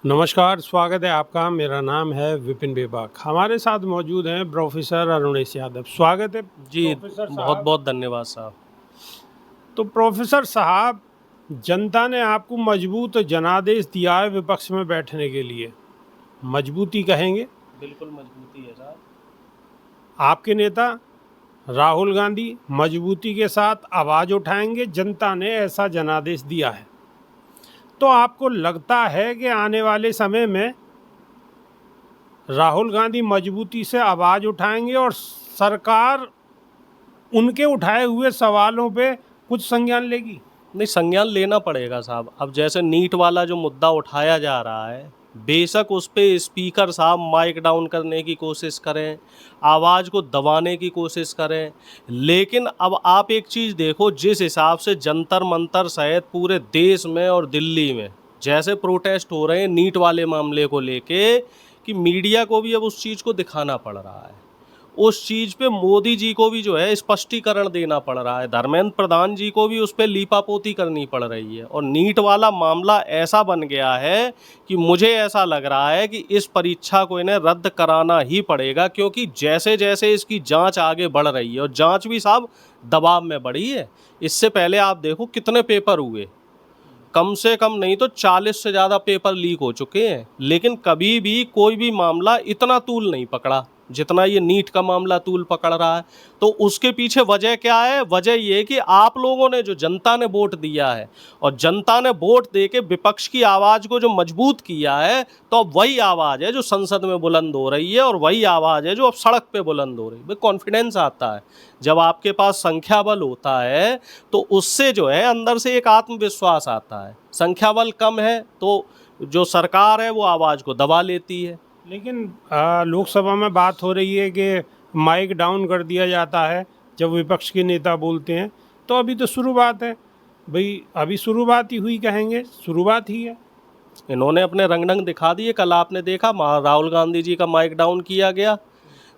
नमस्कार, स्वागत है आपका। मेरा नाम है विपिन बेबाक। हमारे साथ मौजूद हैं प्रोफेसर अरुणेश यादव। स्वागत है जी, प्रोफेसर बहुत साहब। बहुत धन्यवाद साहब। तो प्रोफेसर साहब, जनता ने आपको मजबूत जनादेश दिया है विपक्ष में बैठने के लिए। मजबूती कहेंगे? बिल्कुल मजबूती है साहब। आपके नेता राहुल गांधी मजबूती के साथ आवाज़ उठाएंगे। जनता ने ऐसा जनादेश दिया है। तो आपको लगता है कि आने वाले समय में राहुल गांधी मजबूती से आवाज़ उठाएंगे और सरकार उनके उठाए हुए सवालों पे कुछ संज्ञान लेगी? नहीं, संज्ञान लेना पड़ेगा साहब। अब जैसे नीट वाला जो मुद्दा उठाया जा रहा है, बेशक उस पे स्पीकर साहब माइक डाउन करने की कोशिश करें, आवाज़ को दबाने की कोशिश करें, लेकिन अब आप एक चीज़ देखो, जिस हिसाब से जंतर मंतर सहित पूरे देश में और दिल्ली में जैसे प्रोटेस्ट हो रहे हैं नीट वाले मामले को लेके, कि मीडिया को भी अब उस चीज़ को दिखाना पड़ रहा है। उस चीज़ पे मोदी जी को भी जो है स्पष्टीकरण देना पड़ रहा है, धर्मेंद्र प्रधान जी को भी उस पर लीपापोती करनी पड़ रही है। और नीट वाला मामला ऐसा बन गया है कि मुझे ऐसा लग रहा है कि इस परीक्षा को इन्हें रद्द कराना ही पड़ेगा, क्योंकि जैसे जैसे इसकी जांच आगे बढ़ रही है, और जांच भी साहब दबाव में बढ़ी है। इससे पहले आप देखो कितने पेपर हुए, कम से कम नहीं तो 40 से ज़्यादा पेपर लीक हो चुके हैं, लेकिन कभी भी कोई भी मामला इतना तूल नहीं पकड़ा जितना ये नीट का मामला तूल पकड़ रहा है। तो उसके पीछे वजह क्या है? वजह ये कि आप लोगों ने, जो जनता ने वोट दिया है, और जनता ने वोट दे के विपक्ष की आवाज़ को जो मजबूत किया है, तो अब वही आवाज़ है जो संसद में बुलंद हो रही है, और वही आवाज़ है जो अब सड़क पे बुलंद हो रही है। कॉन्फिडेंस आता है जब आपके पास संख्या बल होता है, तो उससे जो है अंदर से एक आत्मविश्वास आता है। संख्या बल कम है तो जो सरकार है वो आवाज़ को दबा लेती है। लेकिन लोकसभा में बात हो रही है कि माइक डाउन कर दिया जाता है जब विपक्ष के नेता बोलते हैं। तो अभी तो शुरुआत है भाई, अभी शुरुआत ही हुई, कहेंगे शुरुआत ही है। इन्होंने अपने रंग ढंग दिखा दिए। कल आपने देखा राहुल गांधी जी का माइक डाउन किया गया,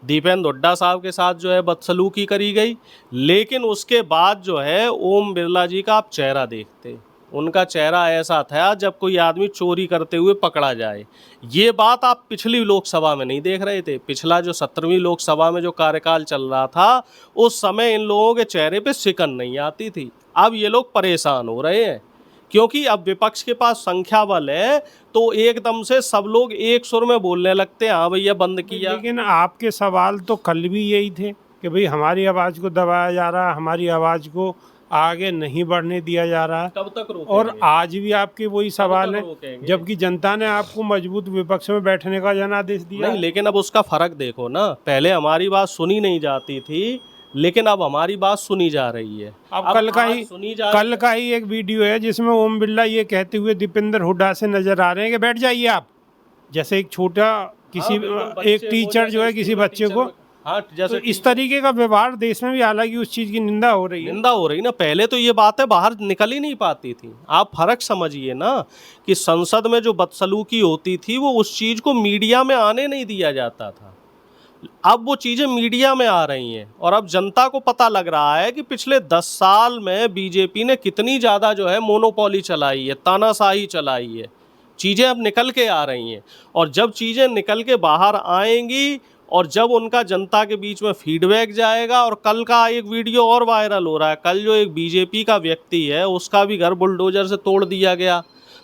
दीपेंद्र हुड्डा साहब के साथ जो है बदसलूकी करी गई, लेकिन उसके बाद जो है ओम बिरला जी का आप चेहरा देखते, उनका चेहरा ऐसा था जब कोई आदमी चोरी करते हुए पकड़ा जाए। ये बात आप पिछली लोकसभा में नहीं देख रहे थे। पिछला जो 17वीं लोकसभा में जो कार्यकाल चल रहा था, उस समय इन लोगों के चेहरे पे सिकन नहीं आती थी। अब ये लोग परेशान हो रहे हैं, क्योंकि अब विपक्ष के पास संख्या बल है, तो एकदम से सब लोग एक सुर में बोलने लगते हैं, हाँ भैया बंद किया। लेकिन आपके सवाल तो कल भी यही थे कि भाई हमारी आवाज़ को दबाया जा रहा है, हमारी आवाज़ को आगे नहीं बढ़ने दिया जा रहा है। कब तक रोकेंगे? और आज भी आपके वही सवाल है, रोकेंगे? जबकि जनता ने आपको मजबूत विपक्ष में बैठने का जनादेश दिया नहीं, है। लेकिन अब उसका फर्क देखो ना, पहले हमारी बात सुनी नहीं जाती थी, लेकिन अब हमारी बात सुनी जा रही है। अब कल का ही एक वीडियो है जिसमें ओम बिरला ये कहते हुए दीपेंद्र हुड्डा से नजर आ रहे हैं कि बैठ जाइए आप। जैसे एक छोटा किसी एक टीचर जो है किसी बच्चे को, हाँ, जैसे तो इस तरीके का व्यवहार देश में भी, हालांकि उस चीज की निंदा हो रही है। ना। पहले तो ये बातें बाहर निकल ही नहीं पाती थी। आप फर्क समझिए ना, कि संसद में जो बदसलूकी होती थी वो उस चीज को मीडिया में आने नहीं दिया जाता था। अब वो चीज़ें मीडिया में आ रही हैं, और अब जनता को पता लग रहा है कि पिछले 10 साल में बीजेपी ने कितनी ज़्यादा जो है मोनोपोली चलाई है, तानाशाही चलाई है। चीज़ें अब निकल के आ रही हैं, और जब चीज़ें निकल के बाहर आएंगी, और जब उनका जनता के बीच में फीडबैक जाएगा। और कल का एक वीडियो और वायरल हो रहा है, कल जो एक बीजेपी का व्यक्ति है उसका भी घर बुलडोजर से तोड़ दिया गया।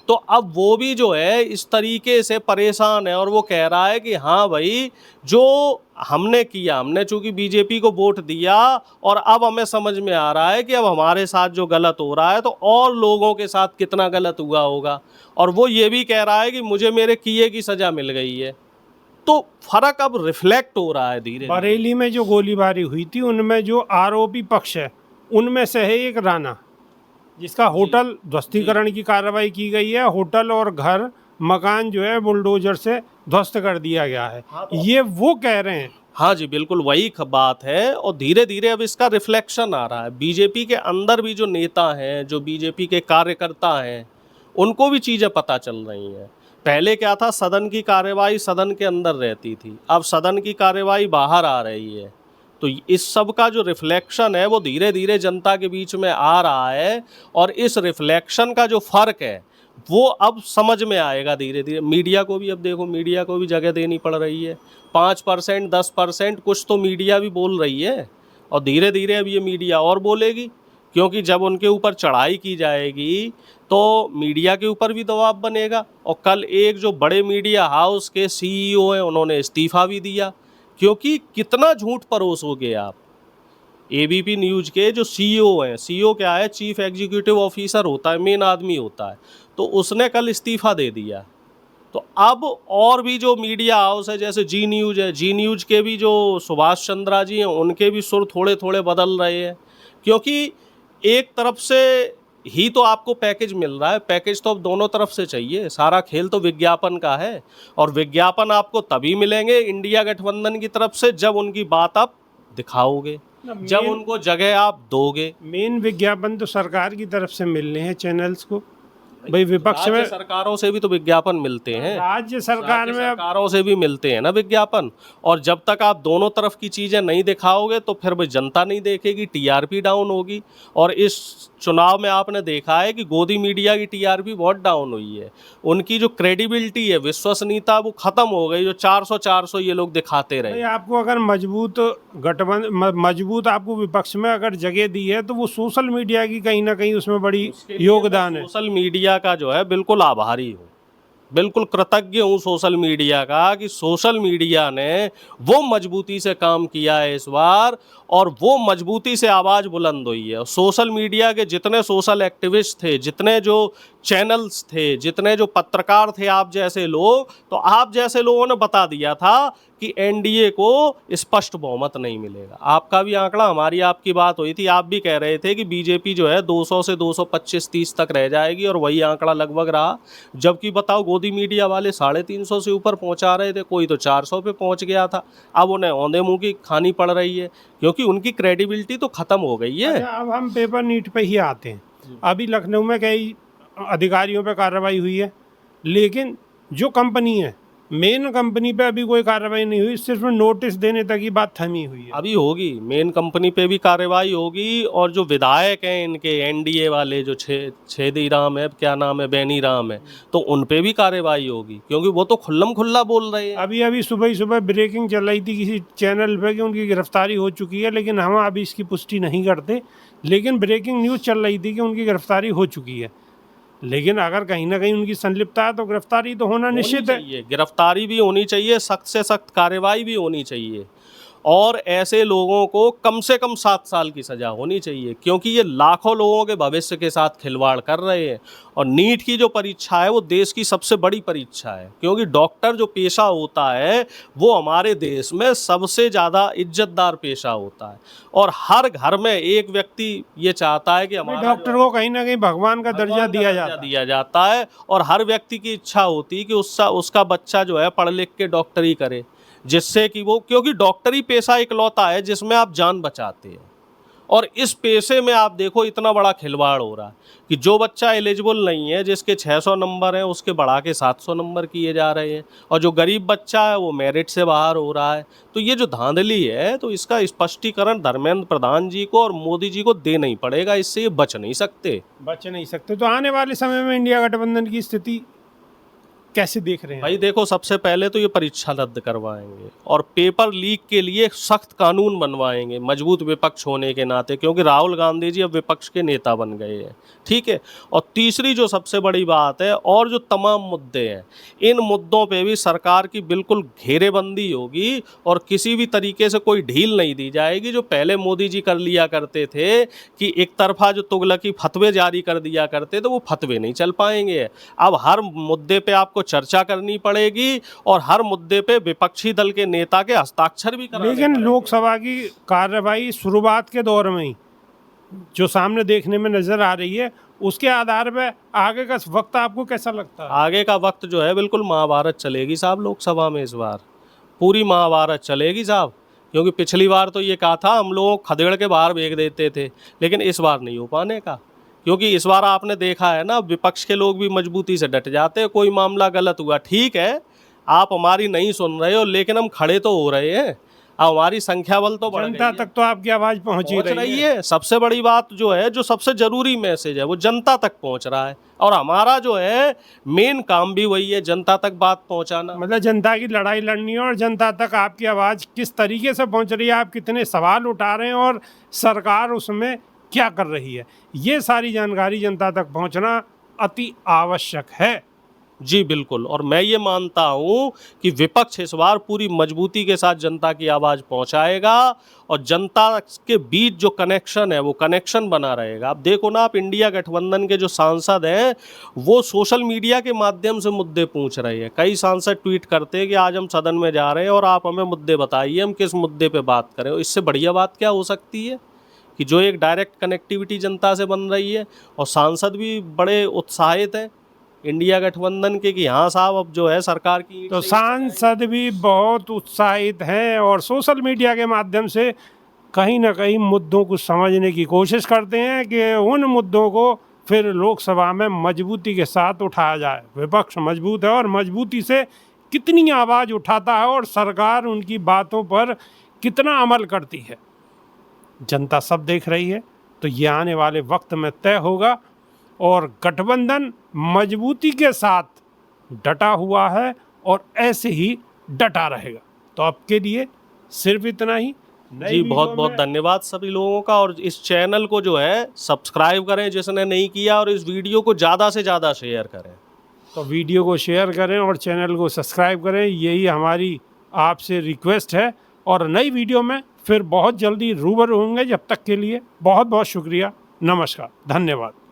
तो अब वो भी जो है इस तरीके से परेशान है, और वो कह रहा है कि हाँ भाई, जो हमने किया, हमने चूंकि बीजेपी को वोट दिया, और अब हमें समझ में आ रहा है कि अब हमारे साथ जो गलत हो रहा है, तो और लोगों के साथ कितना गलत हुआ होगा। और वो ये भी कह रहा है कि मुझे मेरे किए की सज़ा मिल गई है। तो फर्क अब रिफ्लेक्ट हो रहा है धीरे धीरे। बरेली में जो गोलीबारी हुई थी उनमें जो आरोपी पक्ष है उनमें से है एक राणा, जिसका होटल ध्वस्तीकरण की कार्रवाई की गई है। होटल और घर मकान जो है बुलडोजर से ध्वस्त कर दिया गया है। हाँ, तो ये वो कह रहे हैं। हाँ जी, बिल्कुल वही बात है। और धीरे धीरे अब इसका रिफ्लेक्शन आ रहा है। बीजेपी के अंदर भी जो नेता हैं, जो बीजेपी के कार्यकर्ता हैं, उनको भी चीज़ें पता चल रही हैं। पहले क्या था, सदन की कार्यवाही सदन के अंदर रहती थी, अब सदन की कार्यवाही बाहर आ रही है। तो इस सब का जो रिफ्लेक्शन है वो धीरे धीरे जनता के बीच में आ रहा है, और इस रिफ्लेक्शन का जो फ़र्क है वो अब समझ में आएगा धीरे धीरे। मीडिया को भी अब देखो, मीडिया को भी जगह देनी पड़ रही है। 5% 10% कुछ तो मीडिया भी बोल रही है, और धीरे धीरे अब ये मीडिया और बोलेगी, क्योंकि जब उनके ऊपर चढ़ाई की जाएगी तो मीडिया के ऊपर भी दबाव बनेगा। और कल एक जो बड़े मीडिया हाउस के CEO हैं, उन्होंने इस्तीफा भी दिया, क्योंकि कितना झूठ परोसोगे आप। ABP न्यूज़ के जो CEO हैं, CEO क्या है, चीफ एग्जीक्यूटिव ऑफिसर होता है, मेन आदमी होता है, तो उसने कल इस्तीफा दे दिया। तो अब और भी जो मीडिया हाउस है, जैसे जी न्यूज़ है, जी न्यूज़ के भी जो सुभाष चंद्रा जी हैं, उनके भी सुर थोड़े थोड़े बदल रहे हैं, क्योंकि एक तरफ से ही तो आपको पैकेज मिल रहा है, पैकेज तो अब दोनों तरफ से चाहिए। सारा खेल तो विज्ञापन का है, और विज्ञापन आपको तभी मिलेंगे इंडिया गठबंधन की तरफ से जब उनकी बात आप दिखाओगे, जब उनको जगह आप दोगे। मेन विज्ञापन तो सरकार की तरफ से मिलने हैं चैनल्स को। भाई विपक्ष में राज्य सरकारों से भी तो विज्ञापन मिलते हैं, राज्य सरकार राज्य में अब सरकारों से भी मिलते हैं ना विज्ञापन। और जब तक आप दोनों तरफ की चीज़ें नहीं दिखाओगे तो फिर भाई जनता नहीं देखेगी, TRP डाउन होगी। और इस चुनाव में आपने देखा है कि गोदी मीडिया की TRP बहुत डाउन हुई है, उनकी जो क्रेडिबिलिटी है, विश्वसनीयता, वो ख़त्म हो गई। जो 400 ये लोग दिखाते भाई रहे। आपको अगर मजबूत आपको विपक्ष में अगर जगह दी है तो वो सोशल मीडिया की कहीं ना कहीं उसमें बड़ी योगदान है। सोशल मीडिया का जो है बिल्कुल आभारी हूँ, बिल्कुल कृतज्ञ हूँ सोशल मीडिया का, कि सोशल मीडिया ने वो मजबूती से काम किया है इस बार, और वो मजबूती से आवाज़ बुलंद हुई है। और सोशल मीडिया के जितने सोशल एक्टिविस्ट थे, जितने जो चैनल्स थे, जितने जो पत्रकार थे, आप जैसे लोग, तो आप जैसे लोगों ने बता दिया था कि NDA को स्पष्ट बहुमत नहीं मिलेगा। आपका भी आंकड़ा, हमारी आपकी बात हुई थी, आप भी कह रहे थे कि BJP जो है 200 से 225-30 तक रह जाएगी, और वही आंकड़ा लगभग रहा। जबकि बताओ गोदी मीडिया वाले 350 से ऊपर पहुंचा रहे थे, कोई तो 400 पे पहुंच गया था। अब उन्हें औंधे मुंह की खानी पड़ रही है, क्योंकि उनकी क्रेडिबिलिटी तो ख़त्म हो गई है। अच्छा, अब हम पेपर नीट पे ही आते हैं। अभी लखनऊ में कई अधिकारियों पे कार्रवाई हुई है, लेकिन जो कंपनी है, मेन कंपनी पे अभी कोई कार्रवाई नहीं हुई, सिर्फ नोटिस देने तक ही बात थमी हुई है। अभी होगी, मेन कंपनी पे भी कार्रवाई होगी, और जो विधायक हैं इनके NDA वाले, जो छेदी राम है, क्या नाम है, बेनी राम है, तो उन पे भी कार्रवाई होगी, क्योंकि वो तो खुल्लम खुल्ला बोल रहे हैं। अभी सुबह ही सुबह ब्रेकिंग चल रही थी किसी चैनल पे कि उनकी गिरफ्तारी हो चुकी है, लेकिन हम अभी इसकी पुष्टि नहीं करते। लेकिन ब्रेकिंग न्यूज़ चल रही थी कि उनकी गिरफ्तारी हो चुकी है। लेकिन अगर कहीं ना कहीं उनकी संलिप्तता है तो गिरफ्तारी तो होना निश्चित है। गिरफ्तारी भी होनी चाहिए, सख्त से सख्त कार्रवाई भी होनी चाहिए, और ऐसे लोगों को कम से कम 7 साल की सज़ा होनी चाहिए, क्योंकि ये लाखों लोगों के भविष्य के साथ खिलवाड़ कर रहे हैं। और नीट की जो परीक्षा है वो देश की सबसे बड़ी परीक्षा है, क्योंकि डॉक्टर जो पेशा होता है वो हमारे देश में सबसे ज़्यादा इज्जतदार पेशा होता है। और हर घर में एक व्यक्ति ये चाहता है कि हमारा डॉक्टर को कहीं ना कहीं भगवान का दर्जा दिया जाता है, और हर व्यक्ति की इच्छा होती है कि उसका बच्चा जो है पढ़ लिख के डॉक्टरी करे, जिससे कि वो, क्योंकि डॉक्टरी पेशा इकलौता है जिसमें आप जान बचाते हैं। और इस पेशे में आप देखो इतना बड़ा खिलवाड़ हो रहा है कि जो बच्चा एलिजिबल नहीं है, जिसके 600 नंबर हैं, उसके बढ़ा के 700 नंबर किए जा रहे हैं, और जो गरीब बच्चा है वो मेरिट से बाहर हो रहा है। तो ये जो धांधली है, तो इसका स्पष्टीकरण धर्मेंद्र प्रधान जी को और मोदी जी को देना ही पड़ेगा, इससे ये बच नहीं सकते। तो आने वाले समय में इंडिया गठबंधन की स्थिति कैसे देख रहे हैं भाई? देखो, सबसे पहले तो ये परीक्षा रद्द करवाएंगे, और पेपर लीक के लिए सख्त कानून बनवाएंगे, मजबूत विपक्ष होने के नाते, क्योंकि राहुल गांधी जी अब विपक्ष के नेता बन गए हैं, ठीक है। और तीसरी जो सबसे बड़ी बात है, और जो तमाम मुद्दे हैं, इन मुद्दों पे भी सरकार की बिल्कुल घेरेबंदी होगी, और किसी भी तरीके से कोई ढील नहीं दी जाएगी। जो पहले मोदी जी कर लिया करते थे कि एक तरफा जो तुगलकी फतवे जारी कर दिया करते थे, वो फतवे नहीं चल पाएंगे। अब हर मुद्दे पे आपको चर्चा करनी पड़ेगी, और हर मुद्दे पे विपक्षी दल के नेता के हस्ताक्षर भी कराने लेकिन पड़ेंगे। लोकसभा की कार्रवाई शुरुआत के दौर में ही जो सामने देखने में नजर आ रही है, उसके आधार पर आगे का वक्त आपको कैसा लगता है? आगे का वक्त जो है बिल्कुल महाभारत चलेगी साहब लोकसभा में, इस बार पूरी महाभारत चलेगी साहब। क्योंकि पिछली बार तो ये कहा था हम लोग खदेड़ के बाहर फेंक देते थे, लेकिन इस बार नहीं हो पाने का, क्योंकि इस बार आपने देखा है ना, विपक्ष के लोग भी मजबूती से डट जाते हैं। कोई मामला गलत हुआ, ठीक है, आप हमारी नहीं सुन रहे हो, लेकिन हम खड़े तो हो रहे हैं। अब हमारी संख्या बल तो बढ़ गई जनता है, तक तो आपकी आवाज पहुंच ही पहुंच रही रही है। है। सबसे बड़ी बात जो है, जो सबसे जरूरी मैसेज है, वो जनता तक पहुंच रहा है, और हमारा जो है मेन काम भी वही है, जनता तक बात पहुंचाना। मतलब जनता की लड़ाई लड़नी है और जनता तक आपकी आवाज किस तरीके से पहुंच रही है, आप कितने सवाल उठा रहे हैं और सरकार उसमें क्या कर रही है, ये सारी जानकारी जनता तक पहुंचना अति आवश्यक है। जी बिल्कुल, और मैं ये मानता हूँ कि विपक्ष इस बार पूरी मजबूती के साथ जनता की आवाज़ पहुँचाएगा, और जनता के बीच जो कनेक्शन है वो कनेक्शन बना रहेगा। अब देखो ना, आप इंडिया गठबंधन के जो सांसद हैं वो सोशल मीडिया के माध्यम से मुद्दे पूछ रहे हैं। कई सांसद ट्वीट करते हैं कि आज हम सदन में जा रहे हैं और आप हमें मुद्दे बताइए, हम किस मुद्दे पे बात करें। इससे बढ़िया बात क्या हो सकती है कि जो एक डायरेक्ट कनेक्टिविटी जनता से बन रही है, और सांसद भी बड़े उत्साहित हैं इंडिया गठबंधन के कि हाँ साहब अब जो है सरकार की। तो सांसद भी बहुत उत्साहित हैं और सोशल मीडिया के माध्यम से कहीं ना कहीं मुद्दों को समझने की कोशिश करते हैं कि उन मुद्दों को फिर लोकसभा में मजबूती के साथ उठाया जाए। विपक्ष मजबूत है और मजबूती से कितनी आवाज़ उठाता है और सरकार उनकी बातों पर कितना अमल करती है, जनता सब देख रही है। तो ये आने वाले वक्त में तय होगा, और गठबंधन मजबूती के साथ डटा हुआ है और ऐसे ही डटा रहेगा। तो आपके लिए सिर्फ इतना ही। जी बहुत बहुत धन्यवाद सभी लोगों का, और इस चैनल को जो है सब्सक्राइब करें जिसने नहीं किया, और इस वीडियो को ज़्यादा से ज़्यादा शेयर करें। तो वीडियो को शेयर करें और चैनल को सब्सक्राइब करें, यही हमारी आपसे रिक्वेस्ट है। और नई वीडियो में फिर बहुत जल्दी रूबरू होंगे। जब तक के लिए बहुत बहुत शुक्रिया, नमस्कार, धन्यवाद।